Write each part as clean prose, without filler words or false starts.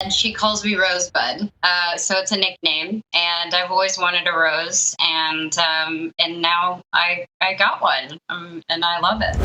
and she calls me Rosebud. So it's a nickname, and I've always wanted a rose, and now I got one, and I love it.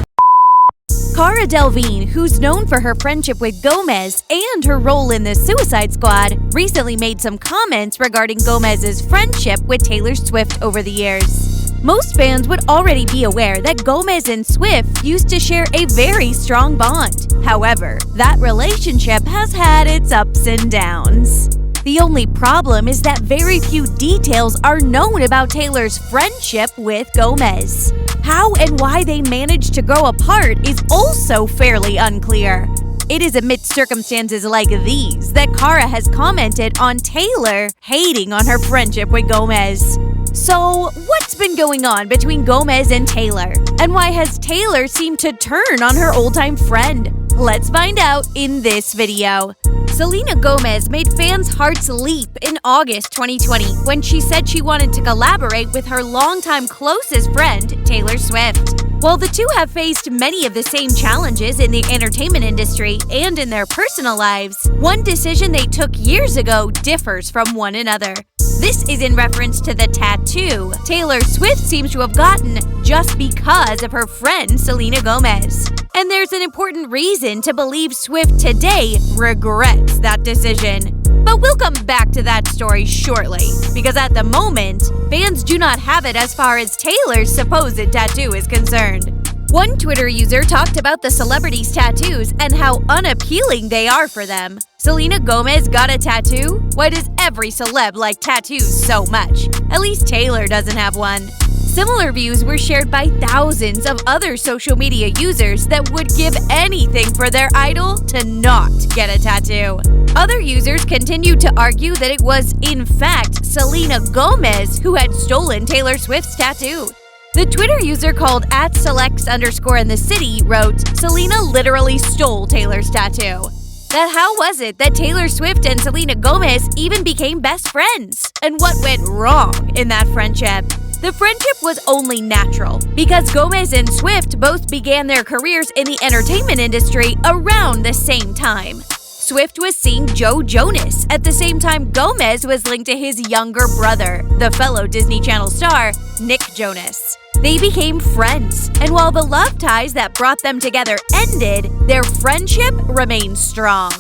Cara Delivingne, who's known for her friendship with Gomez and her role in the Suicide Squad, recently made some comments regarding Gomez's friendship with Taylor Swift over the years. Most fans would already be aware that Gomez and Swift used to share a very strong bond. However, that relationship has had its ups and downs. The only problem is that very few details are known about Taylor's friendship with Gomez. How and why they managed to grow apart is also fairly unclear. It is amidst circumstances like these that Cara has commented on Taylor hating on her friendship with Gomez. So, what's been going on between Gomez and Taylor? And why has Taylor seemed to turn on her old-time friend? Let's find out in this video. Selena Gomez made fans' hearts leap in August 2020 when she said she wanted to collaborate with her longtime closest friend, Talor Swift. While the two have faced many of the same challenges in the entertainment industry and in their personal lives, one decision they took years ago differs from one another. This is in reference to the tattoo Taylor Swift seems to have gotten just because of her friend Selena Gomez. And there's an important reason to believe Swift today regrets that decision. But we'll come back to that story shortly, because at the moment, fans do not have it as far as Taylor's supposed tattoo is concerned. One Twitter user talked about the celebrities' tattoos and how unappealing they are for them. Selena Gomez got a tattoo? Why does every celeb like tattoos so much? At least Taylor doesn't have one. Similar views were shared by thousands of other social media users that would give anything for their idol to not get a tattoo. Other users continued to argue that it was, in fact, Selena Gomez who had stolen Taylor Swift's tattoo. The Twitter user called @Selects_in-the-city wrote, "Selena literally stole Taylor's tattoo." That how was it that Taylor Swift and Selena Gomez even became best friends? And what went wrong in that friendship? The friendship was only natural because Gomez and Swift both began their careers in the entertainment industry around the same time. Swift was seeing Joe Jonas at the same time Gomez was linked to his younger brother, the fellow Disney Channel star, Nick Jonas. They became friends, and while the love ties that brought them together ended, their friendship remained strong.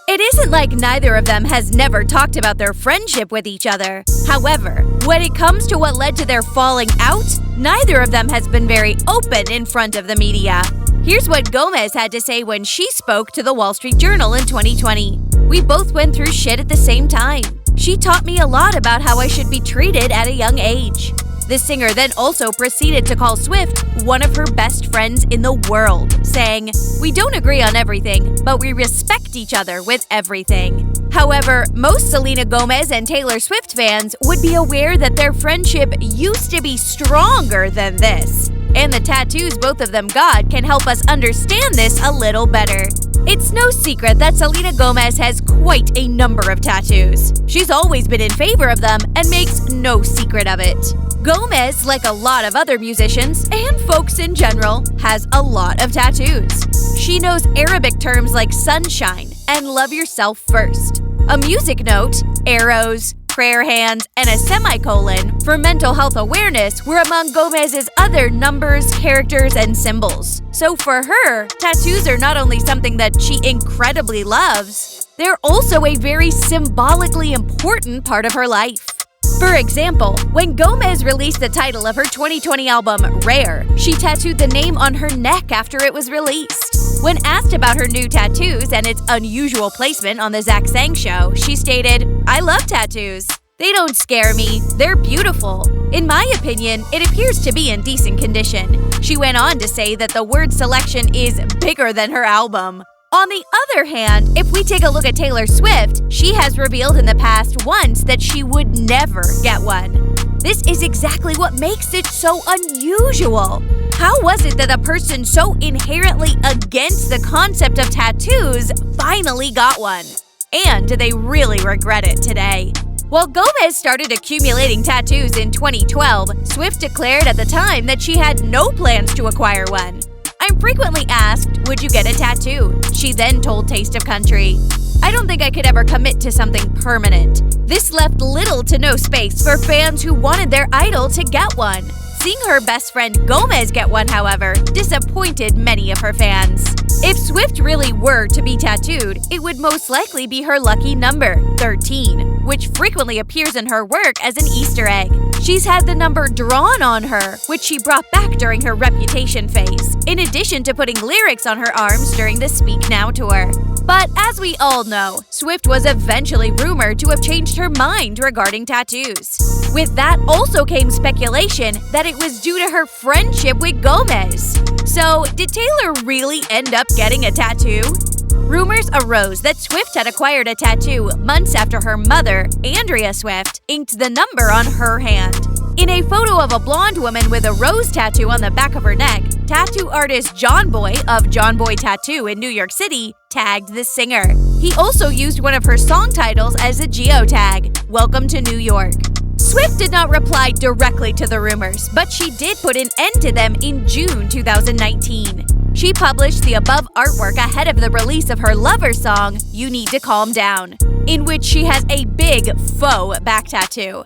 It isn't like neither of them has never talked about their friendship with each other. However, when it comes to what led to their falling out, neither of them has been very open in front of the media. Here's what Gomez had to say when she spoke to the Wall Street Journal in 2020. "We both went through shit at the same time. She taught me a lot about how I should be treated at a young age." The singer then also proceeded to call Swift one of her best friends in the world, saying, "We don't agree on everything, but we respect each other with everything." However, most Selena Gomez and Taylor Swift fans would be aware that their friendship used to be stronger than this. And the tattoos both of them got can help us understand this a little better. It's no secret that Selena Gomez has quite a number of tattoos. She's always been in favor of them and makes no secret of it. Gomez, like a lot of other musicians and folks in general, has a lot of tattoos. She knows Arabic terms like sunshine and love yourself first. A music note, arrows, prayer hands, and a semicolon for mental health awareness were among Gomez's other numbers, characters, and symbols. So for her, tattoos are not only something that she incredibly loves, they're also a very symbolically important part of her life. For example, when Gomez released the title of her 2020 album, Rare, she tattooed the name on her neck after it was released. When asked about her new tattoos and its unusual placement on the Zach Sang show, she stated, "I love tattoos. They don't scare me. They're beautiful. In my opinion, it appears to be in decent condition." She went on to say that the word selection is bigger than her album. On the other hand, if we take a look at Taylor Swift, she has revealed in the past once that she would never get one. This is exactly what makes it so unusual. How was it that a person so inherently against the concept of tattoos finally got one? And do they really regret it today? While Gomez started accumulating tattoos in 2012, Swift declared at the time that she had no plans to acquire one. "I'm frequently asked, would you get a tattoo?" she then told Taste of Country. I don't think I could ever commit to something permanent. This left little to no space for fans who wanted their idol to get one. Seeing her best friend Gomez get one, however, disappointed many of her fans. If Swift really were to be tattooed, it would most likely be her lucky number, 13, which frequently appears in her work as an Easter egg. She's had the number drawn on her, which she brought back during her Reputation phase, in addition to putting lyrics on her arms during the Speak Now tour. But as we all know, Swift was eventually rumored to have changed her mind regarding tattoos. With that also came speculation that it was due to her friendship with Gomez. So, did Taylor really end up getting a tattoo? Rumors arose that Swift had acquired a tattoo months after her mother, Andrea Swift, inked the number on her hand. In a photo of a blonde woman with a rose tattoo on the back of her neck, tattoo artist John Boy of John Boy Tattoo in New York City tagged the singer. He also used one of her song titles as a geotag, Welcome to New York. Swift did not reply directly to the rumors, but she did put an end to them in June 2019. She published the above artwork ahead of the release of her Lover song, You Need to Calm Down, in which she has a big faux back tattoo.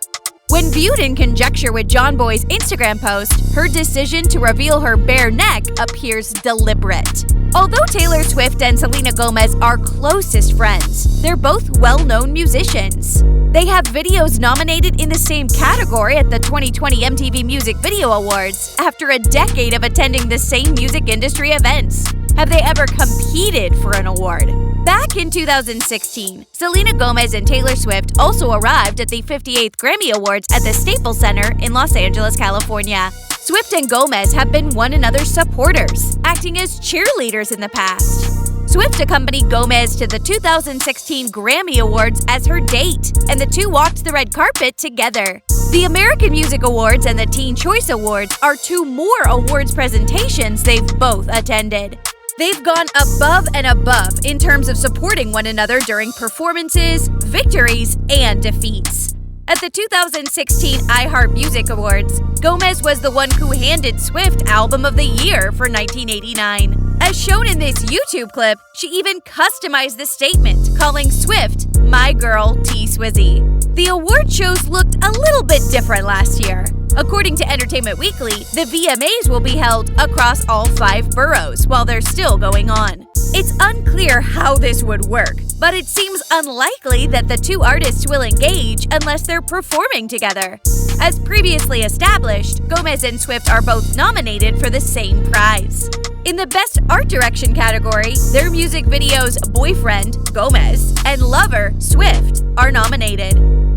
When viewed in conjecture with John Boy's Instagram post, her decision to reveal her bare neck appears deliberate. Although Taylor Swift and Selena Gomez are closest friends, they're both well-known musicians. They have videos nominated in the same category at the 2020 MTV Music Video Awards after a decade of attending the same music industry events. Have they ever competed for an award? Back in 2016, Selena Gomez and Taylor Swift also arrived at the 58th Grammy Awards at the Staples Center in Los Angeles, California. Swift and Gomez have been one another's supporters, acting as cheerleaders in the past. Swift accompanied Gomez to the 2016 Grammy Awards as her date, and the two walked the red carpet together. The American Music Awards and the Teen Choice Awards are two more awards presentations they've both attended. They've gone above and above in terms of supporting one another during performances, victories, and defeats. At the 2016 iHeart Music Awards, Gomez was the one who handed Swift Album of the Year for 1989. As shown in this YouTube clip, she even customized the statement, calling Swift My Girl T Swizzy. The award shows looked a little bit different last year. According to Entertainment Weekly, the VMAs will be held across all 5 boroughs while they're still going on. It's unclear how this would work, but it seems unlikely that the two artists will engage unless they're performing together. As previously established, Gomez and Swift are both nominated for the same prize. In the Best Art Direction category, their music videos Boyfriend, Gomez, and Lover, Swift, are nominated.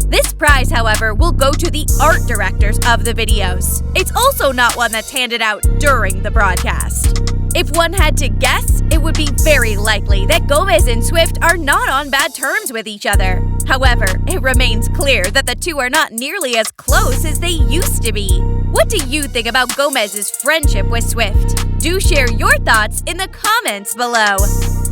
This prize, however, will go to the art directors of the videos. It's also not one that's handed out during the broadcast. If one had to guess, it would be very likely that Gomez and Swift are not on bad terms with each other. However, it remains clear that the two are not nearly as close as they used to be. What do you think about Gomez's friendship with Swift? Do share your thoughts in the comments below.